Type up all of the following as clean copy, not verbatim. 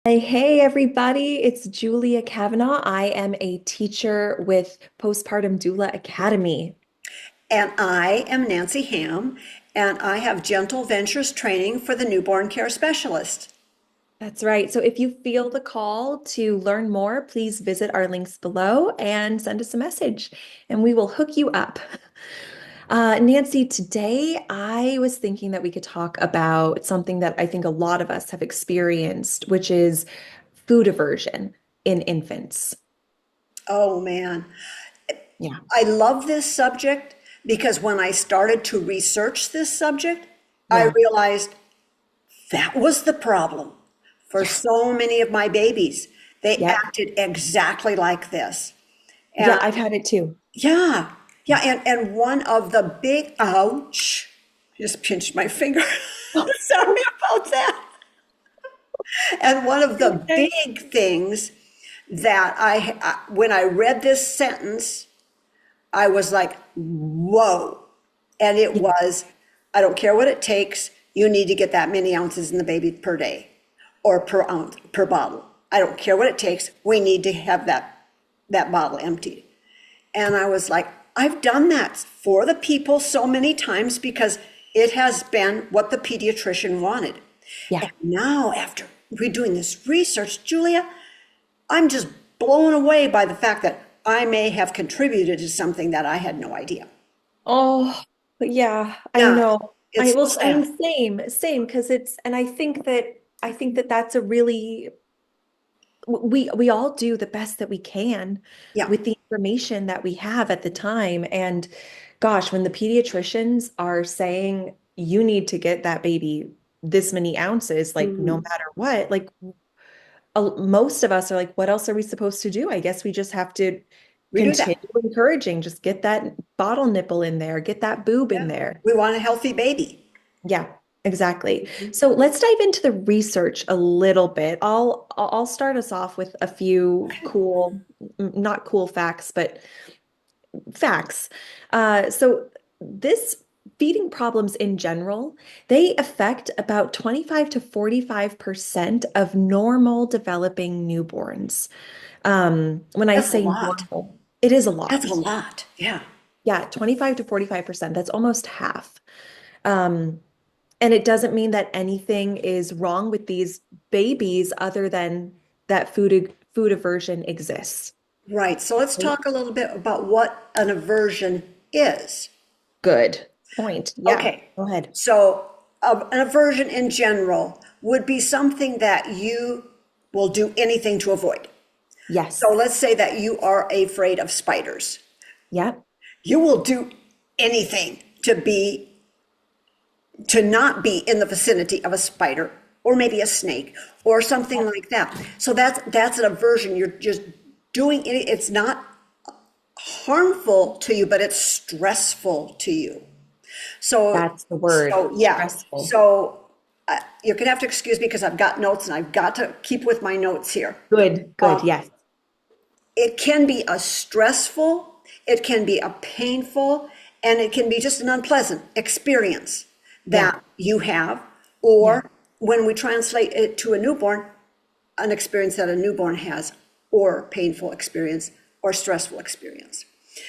Hey, everybody, it's Julia Kavanaugh. I am a teacher with Postpartum Doula Academy. And I am Nancy Ham, and I have Gentle Ventures training for the newborn care specialist. That's right. So if you feel the call to learn more, please visit our links below and send us a message, and we will hook you up. Nancy, today I was thinking that we could talk about something that I think a lot of us have experienced, which is food aversion in infants. Oh man, Yeah. I love this subject because when I started to research this subject, I Yeah. realized that was the problem for Yeah. so many of my babies. They Yep. acted exactly like this. Yeah, And I've had it too. yeah, yeah, and one of the big, ouch, I just pinched my finger. Sorry about that. And one of the Okay. big things that when I read this sentence, I was like, whoa. And it Yeah. was, I don't care what it takes, you need to get that many ounces in the baby per day or per ounce, per bottle. I don't care what it takes, we need to have that bottle emptied. And I was like, I've done that for the people so many times because it has been what the pediatrician wanted. Yeah. And now, after redoing this research, Julia, I'm just blown away by the fact that I may have contributed to something that I had no idea. Oh, yeah, I Yeah, know. it's so I sad. mean, same, because and I think that that's a really, we all do the best that we can Yeah. with the information that we have at the time. And gosh, when the pediatricians are saying you need to get that baby this many ounces, like no Mm. matter what, like most of us are like, what else are we supposed to do? I guess we just have to We do continue that. encouraging, just get that bottle nipple in there, get that boob in Yeah. there. We want a healthy baby. Yeah, exactly. So let's dive into the research a little bit. I'll start us off with a few Okay. cool, not cool facts, but facts. So this feeding problems in general, they affect about 25 to 45% of normal developing newborns. When I That's a say lot. normal, it is a That's a lot. lot. Yeah. Yeah, 25 to 45%. That's almost half. Um, and it doesn't mean that anything is wrong with these babies other than that food aversion exists. Right. So let's Right? talk a little bit about what an aversion is. Good point. Yeah, Okay. go ahead. So an aversion in general would be something that you will do anything to avoid. So Yes. let's say that you are afraid of spiders. Yep. You will do anything to not be in the vicinity of a spider or maybe a snake or something like that. So that's an aversion. You're just doing it. It's not harmful to you, but it's stressful to you. So That's the word. yeah. Stressful. So you're gonna have to excuse me because I've got notes and I've got to keep with my notes here. Good, good. Um, Yes. it can be a stressful, it can be a painful, and it can be just an unpleasant experience Yeah. that you have. Yeah. Or when we translate it to a newborn, an experience that a newborn has, or painful experience, or stressful experience.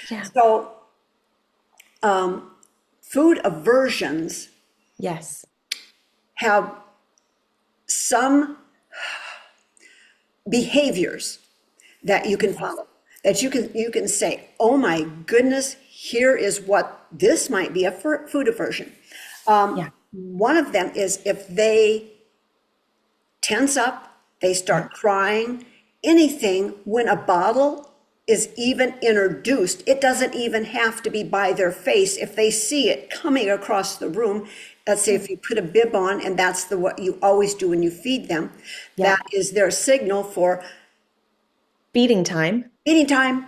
Yeah. So, food aversions Yes. have some behaviors that you can Yes. follow, that you can say, oh my goodness, here is what this might be a food aversion. Yeah. One of them is if they tense up, they Yeah. start crying, anything when a bottle is even introduced, it doesn't even have to be by their face. If they see it coming across the room, let's say Yeah. if you put a bib on and that's what you always do when you feed them, that Yep. is their signal for Feeding time. eating time,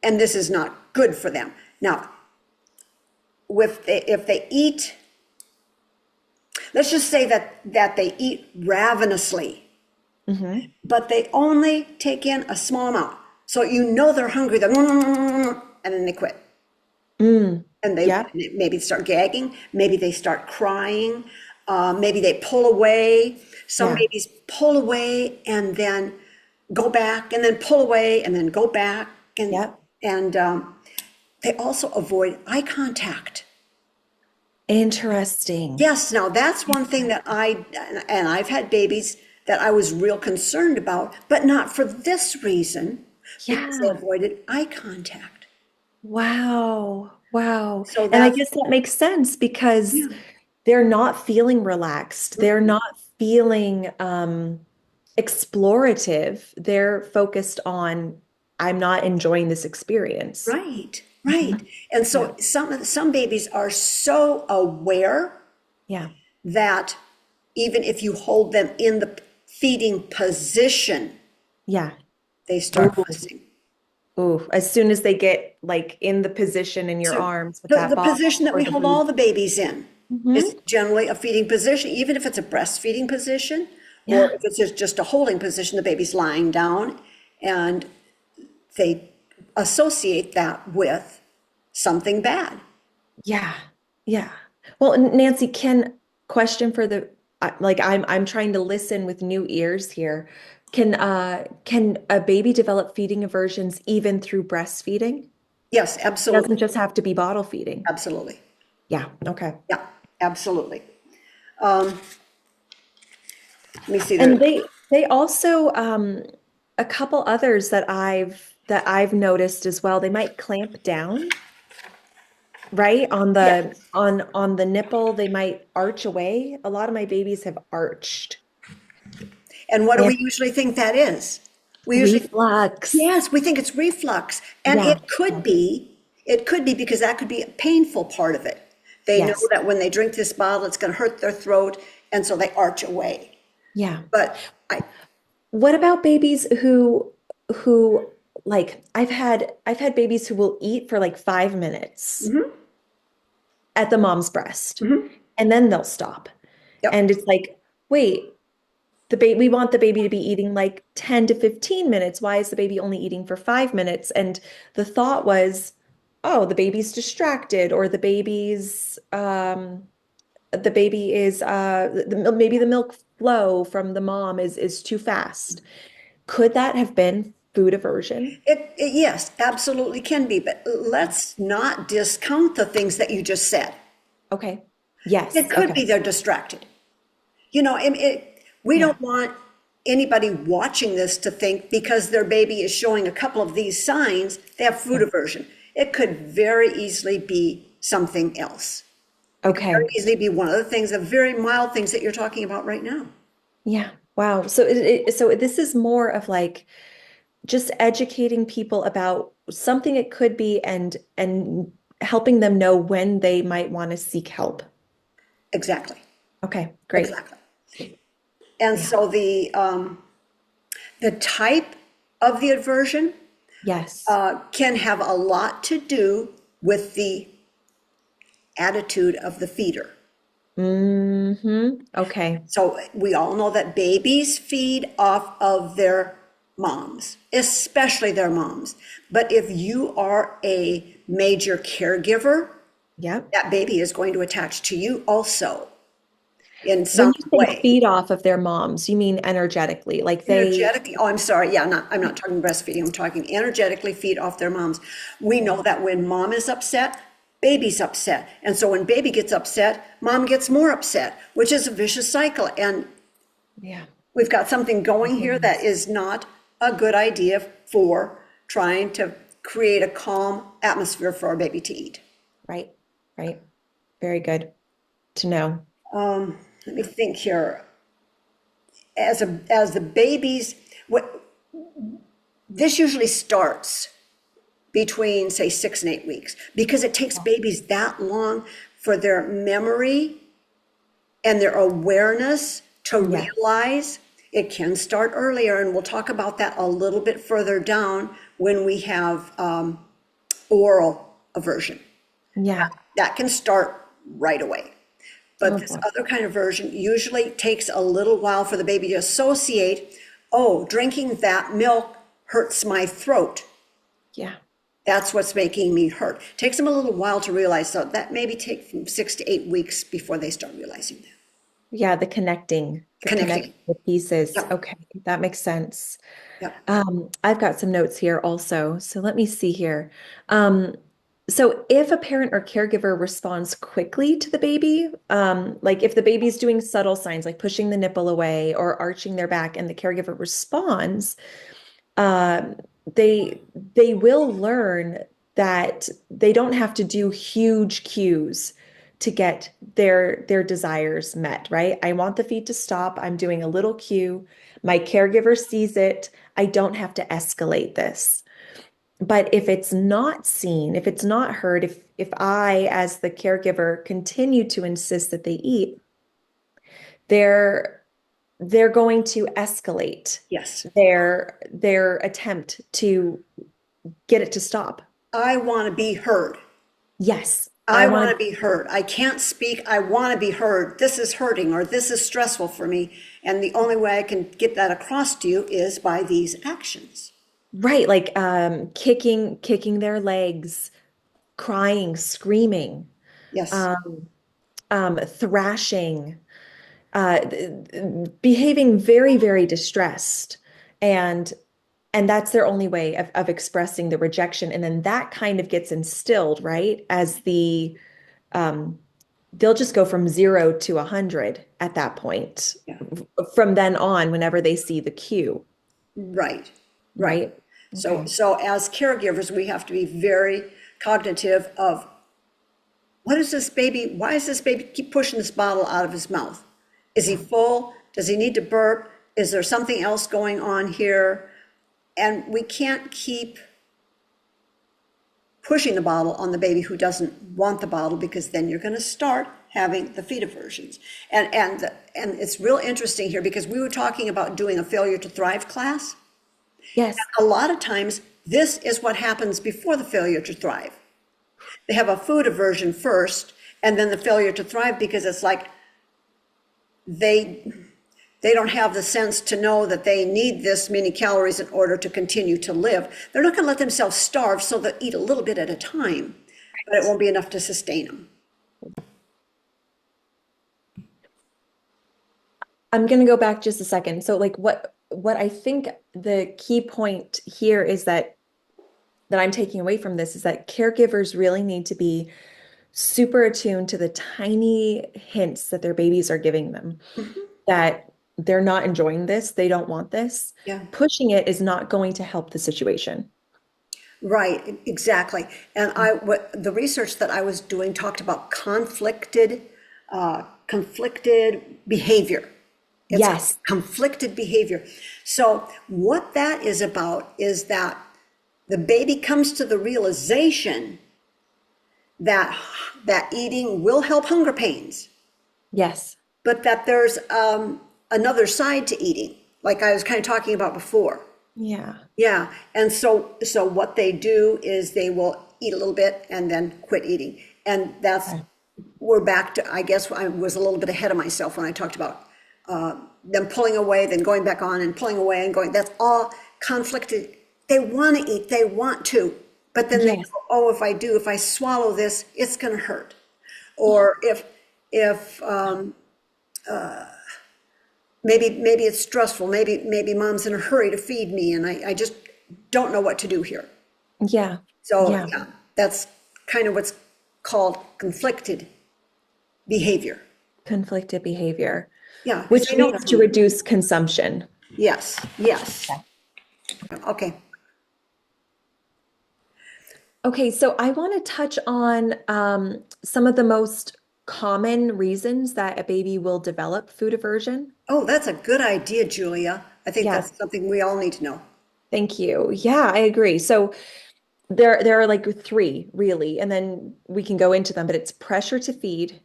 and this is not good for them. Now, if they eat, let's just say that they eat ravenously, Hmm. but they only take in a small amount. So you know they're hungry, and then they quit. Mm. And they Yep. maybe start gagging, maybe they start crying. Maybe they pull away. Some Yeah. babies pull away and then go back and then pull away and then go back. Yep. And they also avoid eye contact. Interesting. Yes, now that's one thing that and I've had babies that I was real concerned about, but not for this reason, because they Yeah. avoided eye contact. Wow. Wow. So And I that's, guess that makes sense because yeah, they're not feeling relaxed. They're not feeling explorative. They're focused on, I'm not enjoying this experience. right, right. Mhm. And Yeah. so some babies are so aware Yeah. that even if you hold them in the feeding position, Yeah. they start Ooh. fussing. Ooh. As soon as they get like in the position in your So arms with the that position bottle that or we the hold all boob. the babies in is Hmm. generally a feeding position, even if it's a breastfeeding position, or Yeah. if it's just a holding position, the baby's lying down, and they associate that with something bad. Yeah. Yeah. Well, Nancy, question for the like I'm trying to listen with new ears here. Can a baby develop feeding aversions even through breastfeeding? Yes, It doesn't absolutely, just have to be bottle feeding. absolutely. Yeah. Okay. Yeah, absolutely. Um, Let me see there. And they also a couple others that I've noticed as well. They might clamp down, right? On the Yes. on the nipple, they might arch away. A lot of my babies have arched. And what do And we usually think that is? We usually, reflux. yes, we think it's reflux. And Yeah. Yeah. it could be because that could be a painful part of it. They know Yes. that when they drink this bottle, it's going to hurt their throat, and so they arch away. Yeah. But I, What about babies who like I've had babies who will eat for like 5 minutes mhm, at the mom's breast mhm, and then they'll stop. And yep. it's like, wait, the baby we want the baby to be eating like 10 to 15 minutes. Why is the baby only eating for 5 minutes? And the thought was, oh, the baby's distracted or the baby is maybe the milk flow from the mom is too fast. Could that have been food aversion? Yes, absolutely can be, but let's not discount the things that you just said. Okay. It Yes. could Okay. be they're distracted. You know, we Yeah. don't want anybody watching this to think because their baby is showing a couple of these signs, they have food Yeah. aversion. It could very easily be something else. It could very Okay. easily be one of the things, the very mild things that you're talking about right now. Yeah. Wow. So so this is more of like just educating people about something it could be and helping them know when they might want to seek help. Exactly, Okay, great. exactly. And Yeah. so the type of the aversion Yes. can have a lot to do with the attitude of the feeder. Okay. So we all know that babies feed off of their moms, especially their moms. But if you are a major caregiver, Yep. that baby is going to attach to you also in When some you say way. feed off of their moms, you mean energetically, like they, Energetically, oh, I'm sorry, yeah, I'm not talking breastfeeding, I'm talking energetically feed off their moms. We know that when mom is upset, baby's upset. And so when baby gets upset, mom gets more upset, which is a vicious cycle. And yeah. we've got something going here that Yes. is not a good idea for trying to create a calm atmosphere for our baby to eat. Right. Right. Very good to know. Let me think here. As the babies, this usually starts between, say, 6 and 8 weeks, because it takes babies that long for their memory and their awareness to Yeah. realize. It can start earlier, and we'll talk about that a little bit further down when we have oral aversion. Yeah. That can start right away. But Oh this boy. other kind of aversion usually takes a little while for the baby to associate, oh, drinking that milk hurts my throat. Yeah. That's what's making me hurt. Takes them a little while to realize, so that maybe take from 6 to 8 weeks before they start realizing that. Yeah, the connecting. connecting the pieces. Yep, Okay, that makes sense. yep. I've got some notes here also. So let me see here. Um, so if a parent or caregiver responds quickly to the baby, like if the baby's doing subtle signs like pushing the nipple away or arching their back and the caregiver responds, um, they will learn that they don't have to do huge cues to get their desires met, right? I want the feed to stop. I'm doing a little cue. My caregiver sees it. I don't have to escalate this. But if it's not seen, if it's not heard, if I, as the caregiver, continue to insist that they eat, they're they're going to escalate Yes. their attempt to get it to stop. I want to be heard. Yes, I I want want to be heard. I can't speak. I want to be heard. This is hurting or this is stressful for me. And the only way I can get that across to you is by these actions. right, like kicking their legs, crying, screaming, Yes. um, thrashing, behaving very, very distressed. And and that's their only way of expressing the rejection. And then that kind of gets instilled, right? As um, they'll just go from 0 to 100 at that point. Yeah. From then on, whenever they see the cue, Right. Right. right? So, Okay. so as caregivers, we have to be very cognitive of what is this baby? Why does this baby keep pushing this bottle out of his mouth? Is he Yeah. full? Does he need to burp? Is there something else going on here? And we can't keep pushing the bottle on the baby who doesn't want the bottle because then you're going to start having the feed aversions. And it's real interesting here because we were talking about doing a failure to thrive class. Yes. A lot of times, this is what happens before the failure to thrive. They have a food aversion first, and then the failure to thrive because it's like they they don't have the sense to know that they need this many calories in order to continue to live. They're not going to let themselves starve, so they'll eat a little bit at a time, but it won't be enough to sustain them. I'm going to go back just a second. So like what I think the key point here is that I'm taking away from this is that caregivers really need to be super attuned to the tiny hints that their babies are giving them, that they're not enjoying this, they don't want this. Yeah, Pushing it is not going to help the situation. right, exactly. And what the research that I was doing talked about conflicted behavior. It's Yes. conflicted behavior. So what that is about is that the baby comes to the realization that that eating will help hunger pains, Yes. but that there's another side to eating, like I was kind of talking about before. Yeah. Yeah, and so what they do is they will eat a little bit and then quit eating, and that's Okay. we're back to, I guess I was a little bit ahead of myself when I talked about them pulling away, then going back on and pulling away and going. That's all conflicted. They want to eat, they want to, but then they Yes. go, oh, if I swallow this, it's going to hurt. Or if maybe it's stressful, maybe mom's in a hurry to feed me, and I just don't know what to do here. Yeah. So Yeah. yeah, that's kind of what's called conflicted behavior. Conflicted behavior, Yeah, because which they know leads to coming. reduced consumption. Yes, yes. Okay. Okay, so I want to touch on some of the most common reasons that a baby will develop food aversion. Oh, that's a good idea, Julia. I think Yes, that's something we all need to know. thank you. Yeah, I agree. So there are like three really, and then we can go into them, but it's pressure to feed,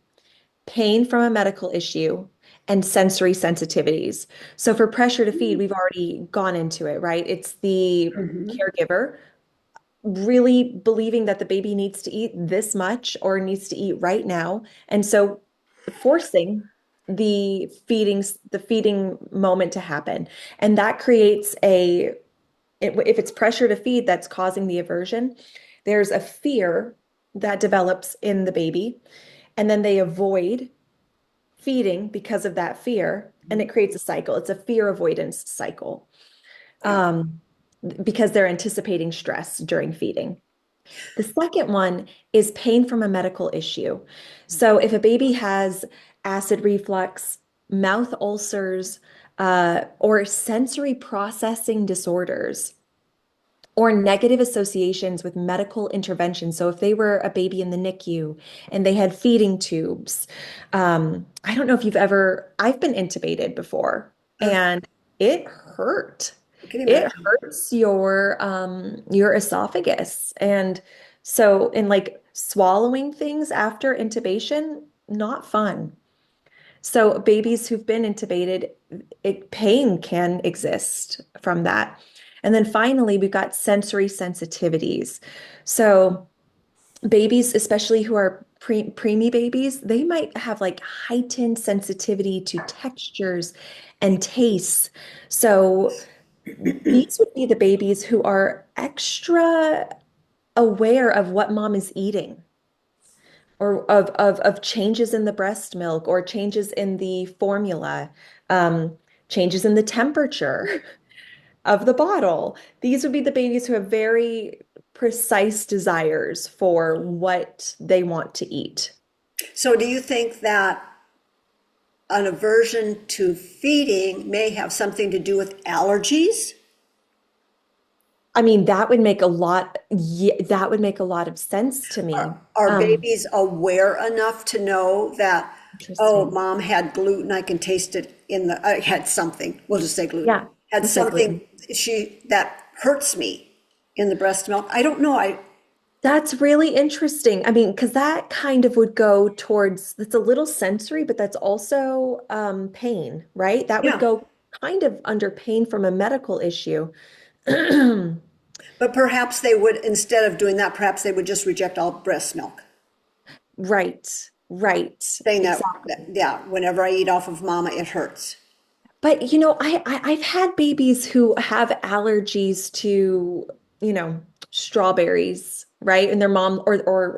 pain from a medical issue, and sensory sensitivities. So for pressure to feed, we've already gone into it, right? It's the Mhm. caregiver really believing that the baby needs to eat this much or needs to eat right now. And so forcing the feeding moment to happen. And that creates if it's pressure to feed that's causing the aversion, there's a fear that develops in the baby. And then they avoid feeding because of that fear, and it creates a cycle. It's a fear avoidance cycle, Yeah. um, because they're anticipating stress during feeding. The second one is pain from a medical issue. So if a baby has acid reflux, mouth ulcers, or sensory processing disorders, or negative associations with medical intervention. So if they were a baby in the NICU and they had feeding tubes, I don't know if I've been intubated before Uh, and it hurt. I can It imagine. hurts your esophagus. And so in like swallowing things after intubation, not fun. So babies who've been intubated, pain can exist from that. And then finally, we've got sensory sensitivities. So babies, especially who are preemie babies, they might have like heightened sensitivity to textures and tastes. So these would be the babies who are extra aware of what mom is eating, or of changes in the breast milk, or changes in the formula, changes in the temperature of the bottle. These would be the babies who have very precise desires for what they want to eat. So do you think that an aversion to feeding may have something to do with allergies? I mean, that would make a lot, yeah, that would make a lot of sense to me. Are babies aware enough to know that, oh, Interesting. mom had gluten, I can taste it in the, I had something, we'll just say gluten, Yeah, had we'll say something gluten. that hurts me in the breast milk? I don't know. That's really interesting. I mean, because that kind of would go towards, that's a little sensory, but that's also pain, right? That would Yeah, go kind of under pain from a medical issue. but perhaps they would, instead of doing that, perhaps they would just reject all breast milk, Right, right, saying exactly. yeah, whenever I eat off of mama, it hurts. But I've had babies who have allergies to, strawberries, right? And their mom, or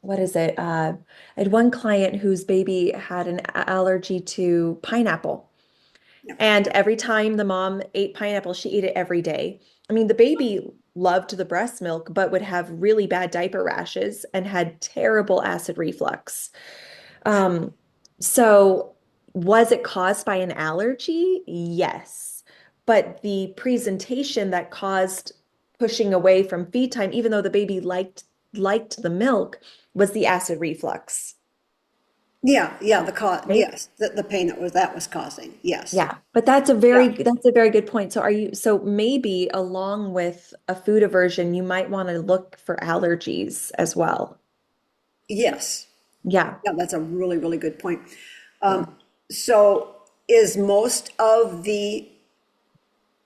what is it? I had one client whose baby had an allergy to pineapple. Yeah. And every time the mom ate pineapple, she ate it every day. I mean, the baby loved the breast milk, but would have really bad diaper rashes and had terrible acid reflux. Um, so was it caused by an allergy? Yes. But the presentation that caused pushing away from feed time, even though the baby liked the milk, was the acid reflux, Yeah, the cause, right? yes, the pain that was causing, yes. Yeah, but Yeah, that's a very good point. So maybe along with a food aversion, you might want to look for allergies as well. yes. Yeah. Yeah, that's a really, really good point. Yeah. So is most of the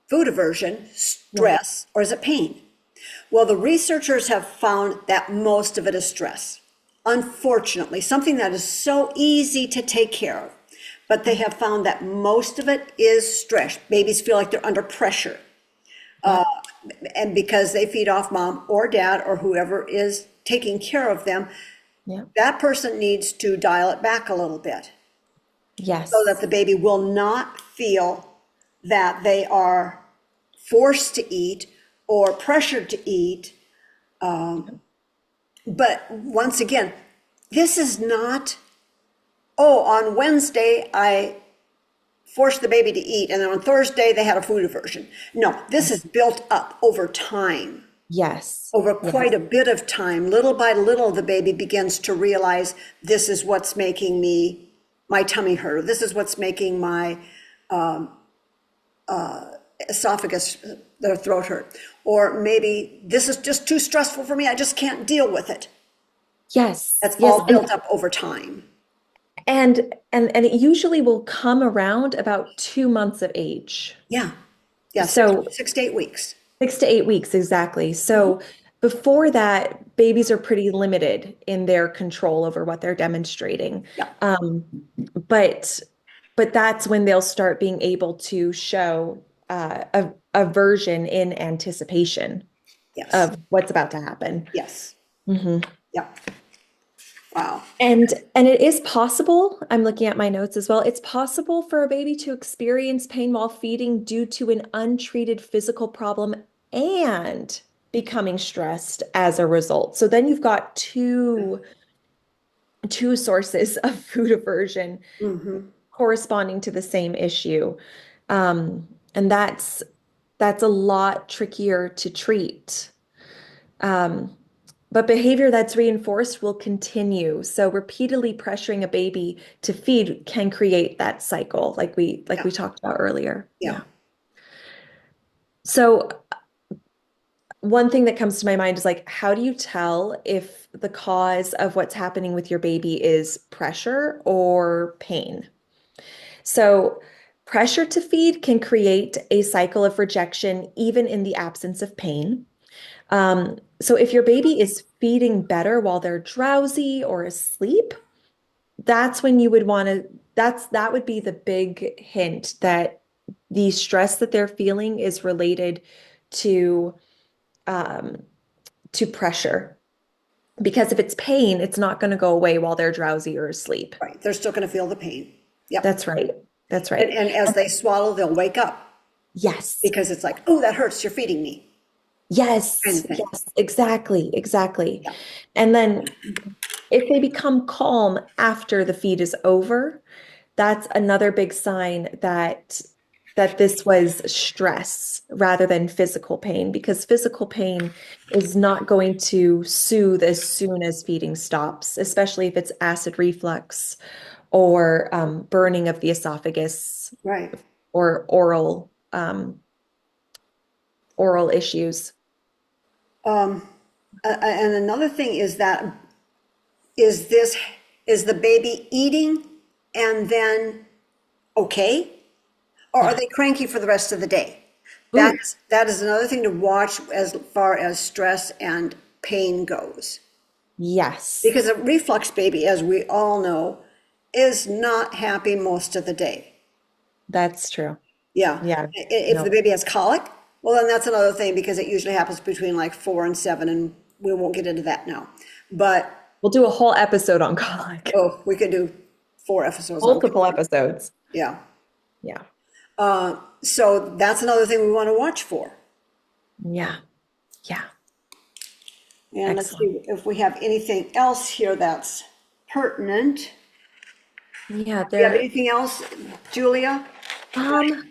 food aversion Yeah. stress or is it pain? Well, the researchers have found that most of it is stress. Unfortunately, something that is so easy to take care of, but they have found that most of it is stress. Babies feel like they're under pressure, Yep. and because they feed off mom or dad or whoever is taking care of them, Yep. that person needs to dial it back a little bit so that Yes. the baby will not feel that they are forced to eat or pressured to eat. But once again, this is not, oh, on Wednesday I forced the baby to eat, and then on Thursday they had a food aversion. No, this is built up over time. Yes. Over Yes. quite a bit of time, little by little, the baby begins to realize this is what's making my tummy hurt. This is what's making my esophagus, the throat hurt. Or maybe this is just too stressful for me. I just can't deal with it. Yes. That's Yes. all built up over time. And it usually will come around about 2 months of age. Yeah. Yeah. Six, So 6 to 8 weeks. 6 to 8 weeks, exactly. So before that, babies are pretty limited in their control over what they're demonstrating. Yeah. Um, but but that's when they'll start being able to show a aversion in anticipation Yes. of what's about to happen. Yes. Hmm. Yeah. Wow. And it is possible, I'm looking at my notes as well. It's possible for a baby to experience pain while feeding due to an untreated physical problem and becoming stressed as a result. So then you've got two sources of food aversion Hmm. corresponding to the same issue. And that's a lot trickier to treat. Um, but behavior that's reinforced will continue. So repeatedly pressuring a baby to feed can create that cycle, like Yeah, we talked about earlier. yeah. Yeah. So one thing that comes to my mind is like, how do you tell if the cause of what's happening with your baby is pressure or pain? So pressure to feed can create a cycle of rejection even in the absence of pain. So if your baby is feeding better while they're drowsy or asleep, that's when you would want to, that would be the big hint that the stress that they're feeling is related to um, to pressure. Because if it's pain, it's not going to go away while they're drowsy or asleep. Right. They're still going to feel the pain. Yep. That's right. That's And, right. and as And they swallow, they'll wake up yes. because it's like, oh, that hurts. You're feeding me, kind Yes. of thing. Yes. Exactly. Exactly. Yeah. And then if they become calm after the feed is over, that's another big sign that this was stress rather than physical pain, because physical pain is not going to soothe as soon as feeding stops, especially if it's acid reflux or burning of the esophagus Right. or oral issues. And another thing is that is this is the baby eating and then okay, or are Yeah. they cranky for the rest of the day? Ooh, That is another thing to watch as far as stress and pain goes. yes, Because a reflux baby, as we all know, is not happy most of the day. that's true. Yeah. Yeah. If the No, baby has colic, well, then that's another thing because it usually happens between like 4 and 7, and we won't get into that now. But we'll do a whole episode on colic. oh, we could do 4 episodes on Multiple colic. episodes. Yeah. Yeah. So that's another thing we want to watch for. Yeah. Yeah. And let's Excellent. see if we have anything else here that's pertinent. Yeah, Do you have there anything else, Julia? um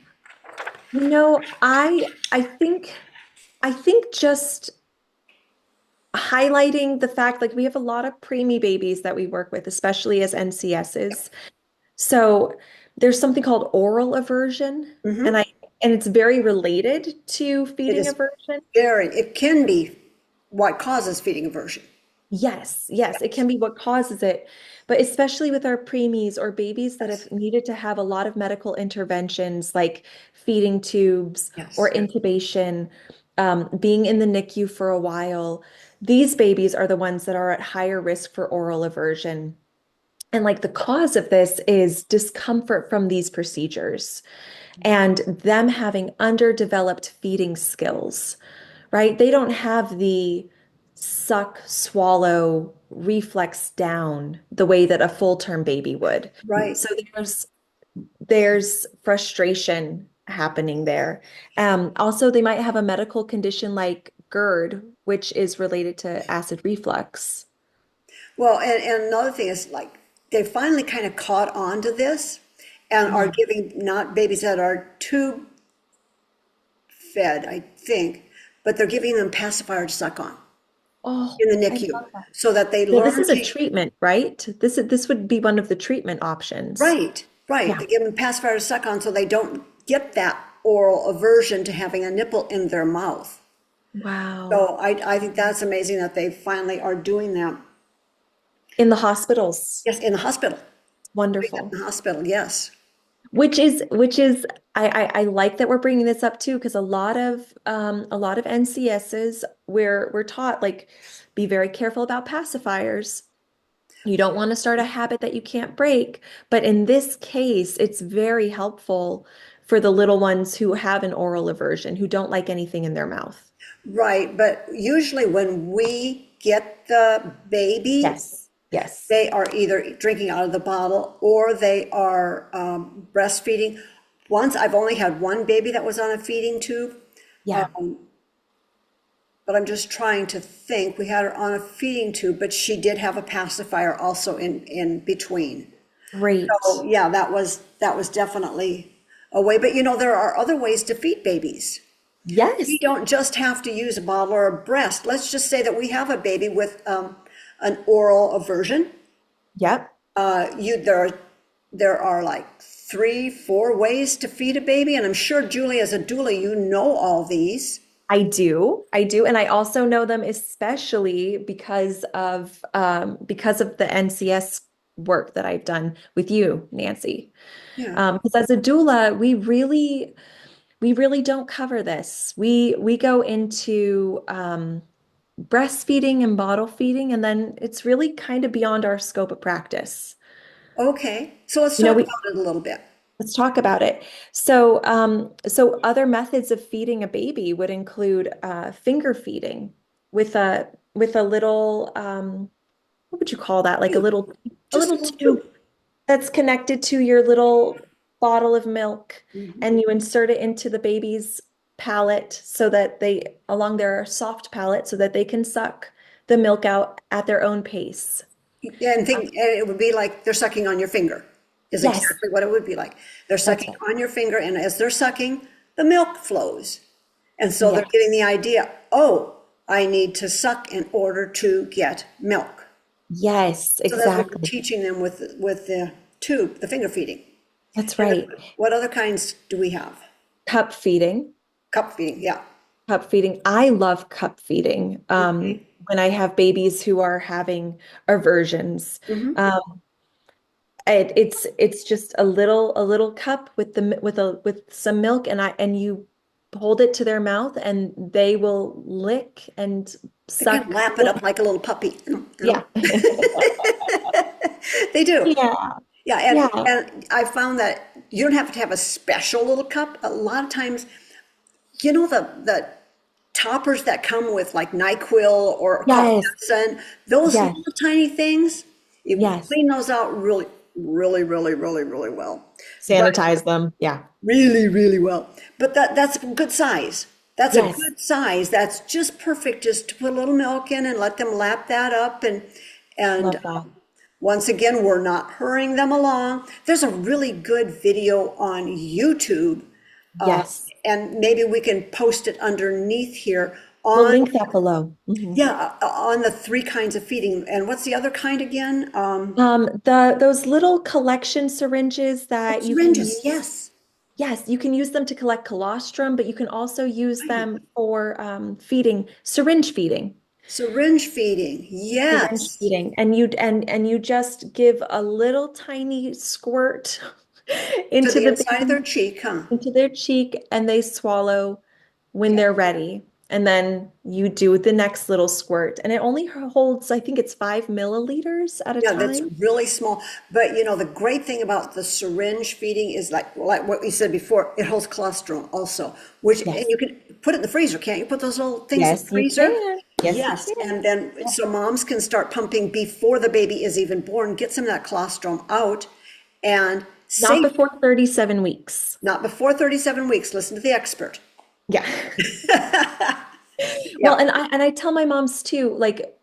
I think just highlighting the fact like we have a lot of preemie babies that we work with, especially as NCSs. So there's something called oral aversion, and Hmm. I and it's very related to It feeding is aversion. it can be what causes feeding aversion. Yes, yes, it can be what causes it, but especially with our preemies or babies that Yes, have needed to have a lot of medical interventions like feeding tubes or yes, intubation, being in the NICU for a while, these babies are the ones that are at higher risk for oral aversion. And like the cause of this is discomfort from these procedures and them having underdeveloped feeding skills, right? They don't have the suck, swallow, reflex down the way that a full-term baby would. right. So there's frustration happening there. Also, they might have a medical condition like GERD, which is related to acid reflux. Well, and another thing is like they finally kind of caught on to this and are Yeah. giving not babies that are tube fed, I think, but they're giving them pacifier to suck on Oh, in the I NICU love that. so that they Now, this learn is a to, treatment, right? This would be one of the treatment options. right, right. Yeah. They give them pacifier to suck on so they don't get that oral aversion to having a nipple in their mouth. Wow. So I think that's amazing that they finally are doing that. In the hospitals. Yes, in the hospital. Wonderful. In the hospital, yes. Which is I like that we're bringing this up too, because a lot of NCSs we're taught like be very careful about pacifiers. You don't want to start a habit that you can't break. But in this case, it's very helpful for the little ones who have an oral aversion, who don't like anything in their mouth. Right, but usually when we get the baby, Yes. Yes. They are either drinking out of the bottle or they are breastfeeding. Once, I've only had one baby that was on a feeding tube, Yeah. but I'm just trying to think. We had her on a feeding tube, but she did have a pacifier also in between. Great. So yeah, that was definitely a way. But there are other ways to feed babies. We Yes. don't just have to use a bottle or a breast. Let's just say that we have a baby with an oral aversion. Yep. There are like 3, 4 ways to feed a baby, and I'm sure Julie, as a doula, you know all these. I do. I do. And I also know them especially because of the NCS work that I've done with you, Nancy. Yeah. Because as a doula, we really don't cover this. We go into breastfeeding and bottle feeding, and then it's really kind of beyond our scope of practice. Okay. So let's You know, talk we about it a little bit. Let's talk about it. So other methods of feeding a baby would include finger feeding with a little what would you call that? Like a Tube. little a Just a little little tube tube. that's connected to your little bottle of milk, Mhm. and you insert it into the baby's palate so that they along their soft palate so that they can suck the milk out at their own pace. Yeah, and it would be like they're sucking on your finger, is Yes, exactly what it would be like. They're that's sucking it. on your finger, and as they're sucking, the milk flows. And so they're Yes, getting the idea, oh, I need to suck in order to get milk. yes, So that's what we're exactly. teaching them with the tube, the finger feeding. That's And right. then what other kinds do we have? Cup feeding. Cup feeding, yeah. Cup feeding. I love cup feeding. Okay. When I have babies who are having aversions. Hmm. It's just a little cup with some milk, and you hold it to their mouth and they will lick and They kind of suck. lap it up like a little puppy, Yeah. They do. Yeah. Yeah, and Yeah. and I found that you don't have to have a special little cup. A lot of times, the toppers that come with like NyQuil or cough Yes. medicine, those Yes. little tiny things, you Yes. clean those out really, really, really, really, really well. But Sanitize them. Yeah. really, really well. But that's a good size. That's a Yes. good size. That's just perfect, just to put a little milk in and let them lap that up. And Love that. once again, we're not hurrying them along. There's a really good video on YouTube, Yes. and maybe we can post it underneath here We'll on, link that below. Mhm. yeah, on the 3 kinds of feeding. And what's the other kind again? Those little collection syringes that you can Syringes, use. yes. Yes, you can use them to collect colostrum, but you can also use Right. them for feeding, syringe feeding, Syringe feeding, syringe yes. feeding, and you just give a little tiny squirt To into the the inside of baby, their cheek, huh? into their cheek, and they swallow when Yeah. they're ready. And then you do the next little squirt, and it only holds, I think it's 5 milliliters at a Yeah, that's time. really small. But the great thing about the syringe feeding is like what we said before, it holds cholesterol also, and Yes, you can put it in the freezer, can't you put those little things in the yes, you freezer? can. Yes, you Yes, can. and then so moms can start pumping before the baby is even born, get some of that colostrum out and Not save, before 37 weeks. not before 37 weeks, listen to the expert. Yeah. Well, Yeah. and I tell my moms too, like,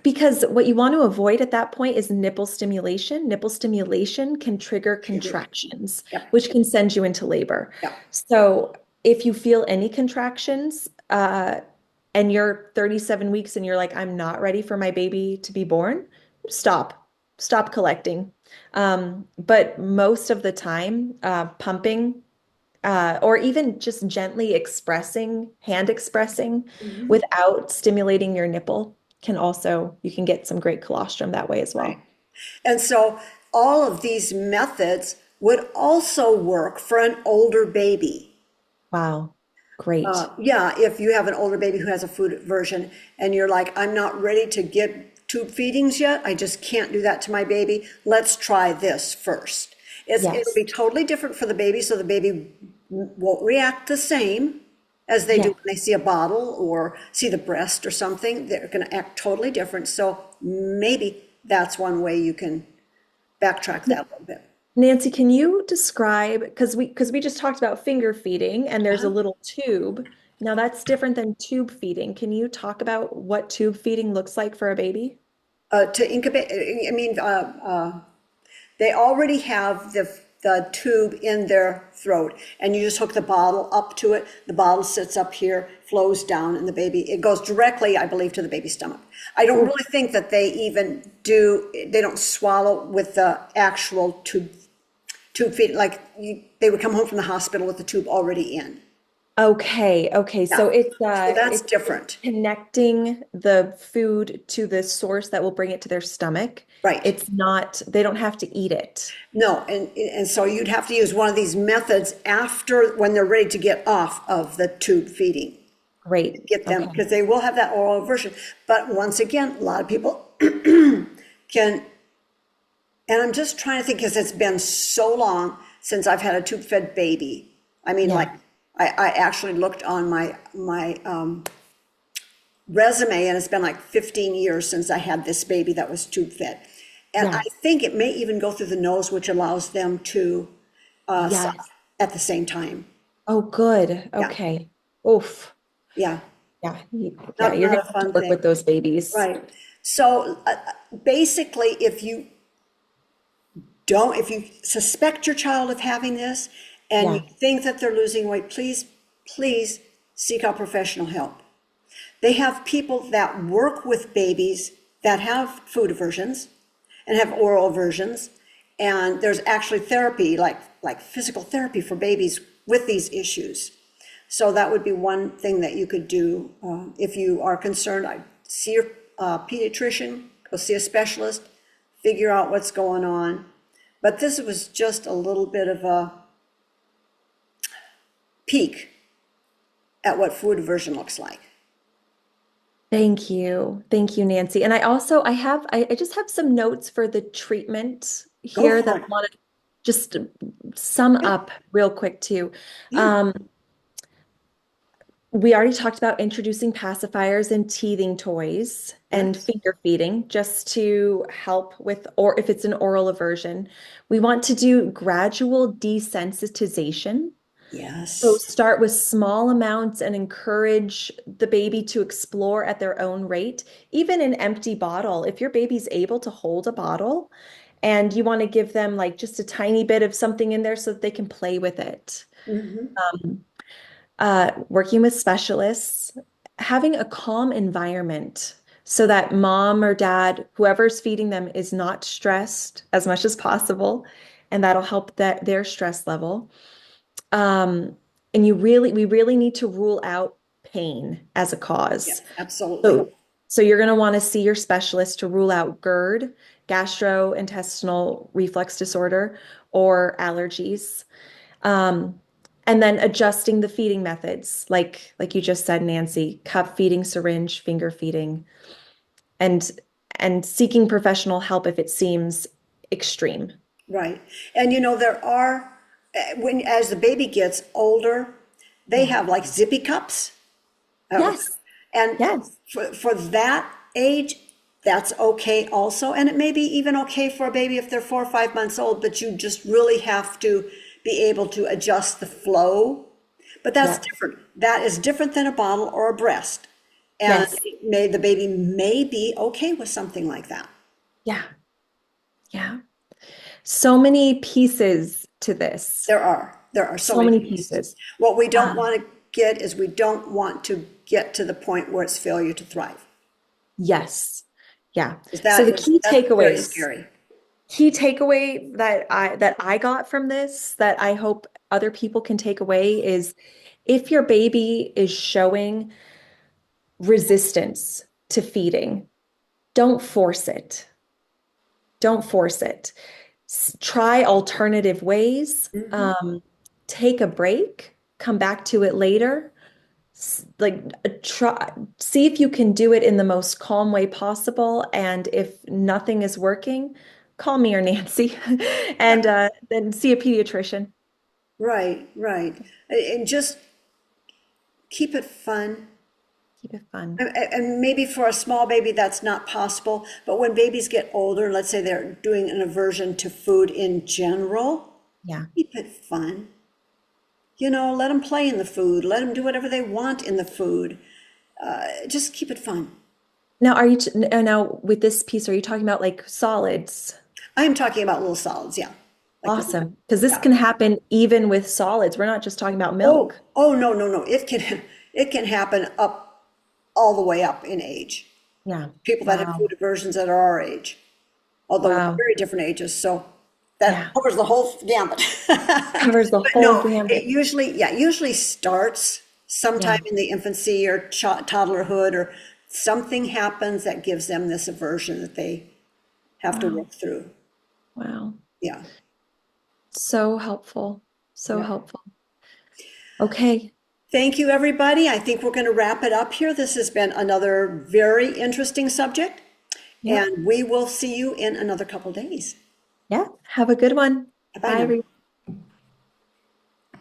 because what you want to avoid at that point is nipple stimulation. Nipple stimulation can trigger Trigger. contractions, Yep, which can send you into labor. yep. So if you feel any contractions, and you're 37 weeks and you're like, I'm not ready for my baby to be born, stop. Stop collecting. But most of the time, pumping or even just gently expressing, hand expressing Mhm. without stimulating your nipple you can get some great colostrum that way as Right. well. And so all of these methods would also work for an older baby. Wow. Great. Yeah, if you have an older baby who has a food aversion and you're like, I'm not ready to get tube feedings yet, I just can't do that to my baby. Let's try this first. It'll Yes. be totally different for the baby, so the baby won't react the same as they do Yeah. when they see a bottle or see the breast or something. They're going to act totally different. So maybe that's one way you can backtrack that a little bit. Nancy, can you describe, because we just talked about finger feeding and there's a Uh-huh. little tube. Now that's different than tube feeding. Can you talk about what tube feeding looks like for a baby? To incubate, I mean, they already have the tube in their throat, and you just hook the bottle up to it. The bottle sits up here, flows down, and the baby, it goes directly, I believe, to the baby's stomach. I don't Oh, really think that they even do, they don't swallow with the actual tube feed, like they would come home from the hospital with the tube already in. okay, okay. Yeah, So it's so that's it's different. connecting the food to the source that will bring it to their stomach. Right. It's not, they don't have to eat it. No, and so you'd have to use one of these methods after, when they're ready to get off of the tube feeding. Great. Get them, Okay. because they will have that oral aversion. But once again, a lot of people can, and I'm just trying to think, because it's been so long since I've had a tube-fed baby. I mean, like, Yeah. I actually looked on my resume, and it's been like 15 years since I had this baby that was tube-fed. And I Yeah. think it may even go through the nose, which allows them to suck Yes. at the same time. Oh, good. Yeah, Okay. Oof. yeah, Yeah. Yeah. not You're not gonna a have to fun work thing. with those babies. Right. So basically, if you suspect your child of having this and you Yeah. think that they're losing weight, please seek out professional help. They have people that work with babies that have food aversions and have oral aversions. And there's actually therapy, like physical therapy for babies with these issues. So that would be one thing that you could do. If you are concerned, I see your pediatrician, go see a specialist, figure out what's going on. But this was just a little bit of a peek at what food aversion looks like. Thank you. Thank you, Nancy. And I also I just have some notes for the treatment Go here that for I it. want to just sum Yeah, up real quick too. yeah, Um, we already talked about introducing pacifiers and teething toys and yes, finger feeding just to help with, or if it's an oral aversion. We want to do gradual desensitization. So yes. start with small amounts and encourage the baby to explore at their own rate, even an empty bottle. If your baby's able to hold a bottle and you want to give them like just a tiny bit of something in there so that they can play with it. Hmm. Um, Working with specialists, having a calm environment so that mom or dad, whoever's feeding them, is not stressed as much as possible, and that'll help their stress level. Um, and we really need to rule out pain as a cause. Yes, absolutely. So you're going to want to see your specialist to rule out GERD, gastrointestinal reflux disorder, or allergies. Um, and then adjusting the feeding methods, like you just said, Nancy, cup feeding, syringe, finger feeding, and and seeking professional help if it seems extreme. Right. And there are, as the baby gets older, they Yeah. have like zippy cups. Yes. And Yes. for that age, that's okay also. And it may be even okay for a baby if they're 4 or 5 months old, but you just really have to be able to adjust the flow. But that's Yeah. different. That is different than a bottle or a breast. And Yes. the baby may be okay with something like that. Yeah. Yeah. So many pieces to this. There are so So many many pieces. pieces. What we don't Um, want to get is we don't want to get to the point where it's failure to thrive. yes. Yeah. Because So that's very scary. key takeaway that I got from this that I hope other people can take away is if your baby is showing resistance to feeding, don't force it. Don't force it. Try alternative ways. Mhm. Take a break, come back to it later. Try, see if you can do it in the most calm way possible. And if nothing is working, call me or Nancy Yeah, and then see a pediatrician. right, right. And just keep it fun. Keep it fun. And maybe for a small baby, that's not possible, but when babies get older, let's say they're doing an aversion to food in general, Yeah. keep it fun. Let them play in the food, let them do whatever they want in the food. Just keep it fun. Now, now with this piece, are you talking about like solids? I'm talking about little solids, yeah. Like, Awesome. Because this yeah. can happen even with solids. We're not just talking about milk. Oh, no, no, no. It can happen up all the way up in age. Yeah. People that have food Wow. aversions that are our age, although we're Wow. very different ages, so that Yeah. covers the whole gamut. Covers the But whole no, it gamut. usually starts sometime Yeah. in the infancy or toddlerhood, or something happens that gives them this aversion that they have to Wow. work through. Wow. Yeah. So helpful. So Yeah. helpful. Okay. Thank you, everybody. I think we're going to wrap it up here. This has been another very interesting subject, Yep. and we will see you in another couple days. Yeah. Have a good one. Bye-bye Bye, now. everyone.